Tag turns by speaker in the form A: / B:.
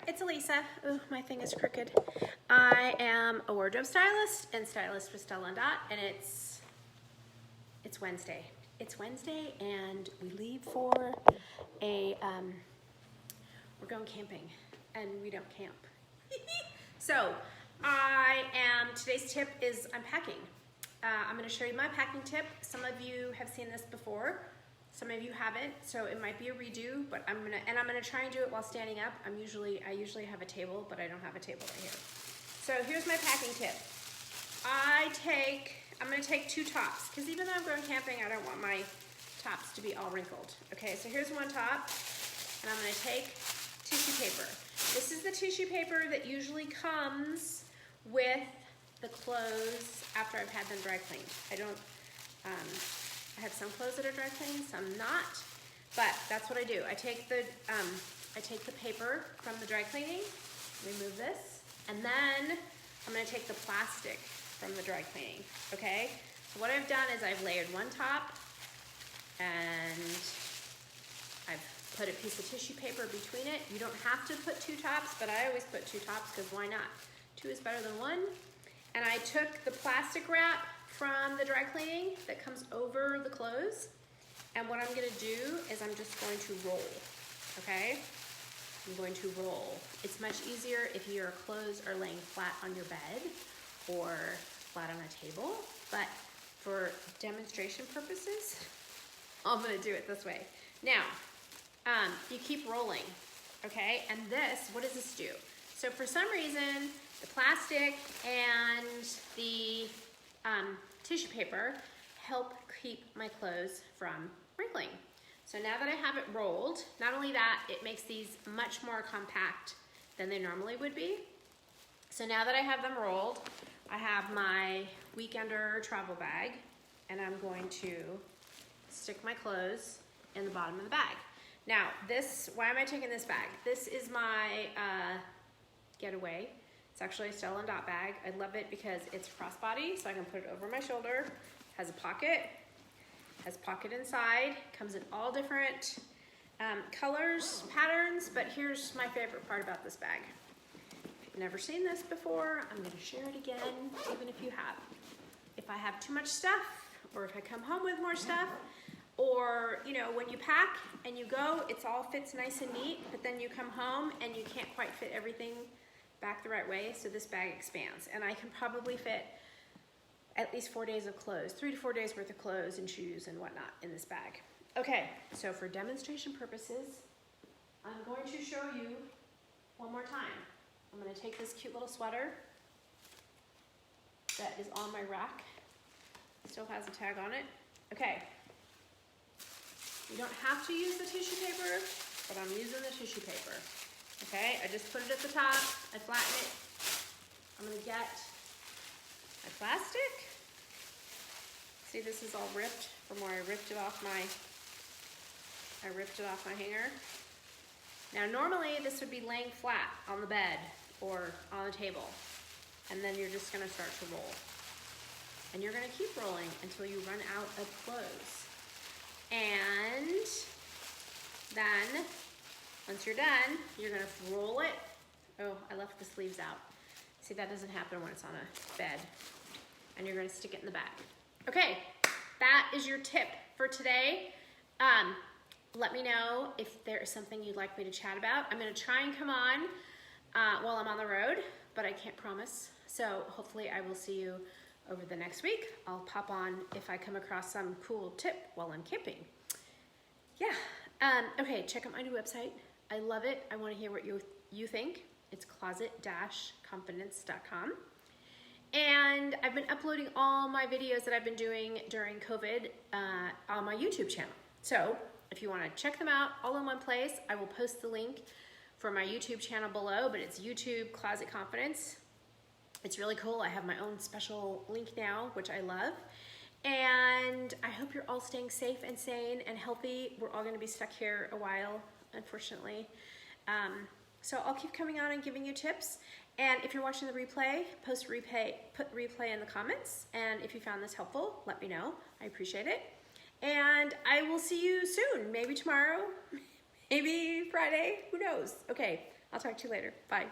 A: it's Elisa. Ooh, my thing is crooked. I am a wardrobe stylist and stylist with Stella and Dot, and it's Wednesday. It's Wednesday, and we leave for we're going camping, and we don't camp. So, today's tip is unpacking. I'm going to show you my packing tip. Some of you have seen this before. Some of you haven't, so it might be a redo, but I'm gonna try and do it while standing up. I usually have a table, but I don't have a table right here. So here's my packing tip. I'm gonna take 2 tops, because even though I'm going camping, I don't want my tops to be all wrinkled. Okay, so here's one top, and I'm gonna take tissue paper. This is the tissue paper that usually comes with the clothes after I've had them dry cleaned. I have some clothes that are dry cleaned, some not, but that's what I do. I take the paper from the dry cleaning, remove this, and then I'm gonna take the plastic from the dry cleaning, okay? So what I've done is I've layered one top, and I've put a piece of tissue paper between it. You don't have to put 2 tops, but I always put 2 tops, because why not? 2 is better than 1. And I took the plastic wrap from the dry cleaning that comes over the clothes, and what I'm gonna do is I'm just going to roll, okay? I'm going to roll. It's much easier if your clothes are laying flat on your bed or flat on a table, but for demonstration purposes, I'm gonna do it this way. Now, you keep rolling, okay? And what does this do? So for some reason, the plastic and the tissue paper help keep my clothes from wrinkling. So now that I have it rolled, not only that, it makes these much more compact than they normally would be. So now that I have them rolled, I have my weekender travel bag, and I'm going to stick my clothes in the bottom of the bag. Now why am I taking this bag? This is my getaway. It's actually a Stella and Dot bag. I love it because it's crossbody, so I can put it over my shoulder. Has a pocket, has pocket inside, comes in all different colors, patterns, but here's my favorite part about this bag. If you've never seen this before, I'm gonna share it again, even if you have. If I have too much stuff, or if I come home with more stuff, or when you pack and you go, it all fits nice and neat, but then you come home and you can't quite fit everything back the right way, so this bag expands, and I can probably fit at least 4 days of clothes, 3 to 4 days worth of clothes and shoes and whatnot in this bag. Okay, so for demonstration purposes, I'm going to show you one more time. I'm going to take this cute little sweater that is on my rack. Still has a tag on it. Okay. You don't have to use the tissue paper, but I'm using the tissue paper. Okay, I just put it at the top, I flatten it. I'm gonna get my plastic. See, this is all ripped from where I ripped it off my hanger. Now normally this would be laying flat on the bed or on the table, and then you're just gonna start to roll. And you're gonna keep rolling until you run out of clothes. And then, once you're done, you're gonna roll it. Oh, I left the sleeves out. See, that doesn't happen when it's on a bed. And you're gonna stick it in the bag. Okay, that is your tip for today. Let me know if there is something you'd like me to chat about. I'm gonna try and come on while I'm on the road, but I can't promise. So hopefully I will see you over the next week. I'll pop on if I come across some cool tip while I'm camping. Yeah, okay, check out my new website. I love it. I want to hear what you think. It's closet-confidence.com. And I've been uploading all my videos that I've been doing during COVID on my YouTube channel. So if you want to check them out all in one place, I will post the link for my YouTube channel below, but it's YouTube Closet Confidence. It's really cool. I have my own special link now, which I love. And I hope you're all staying safe and sane and healthy. We're all going to be stuck here a while, unfortunately. So I'll keep coming on and giving you tips. And if you're watching the replay, put replay in the comments. And if you found this helpful, let me know. I appreciate it. And I will see you soon, maybe tomorrow, Maybe Friday, who knows? Okay, I'll talk to you later. Bye.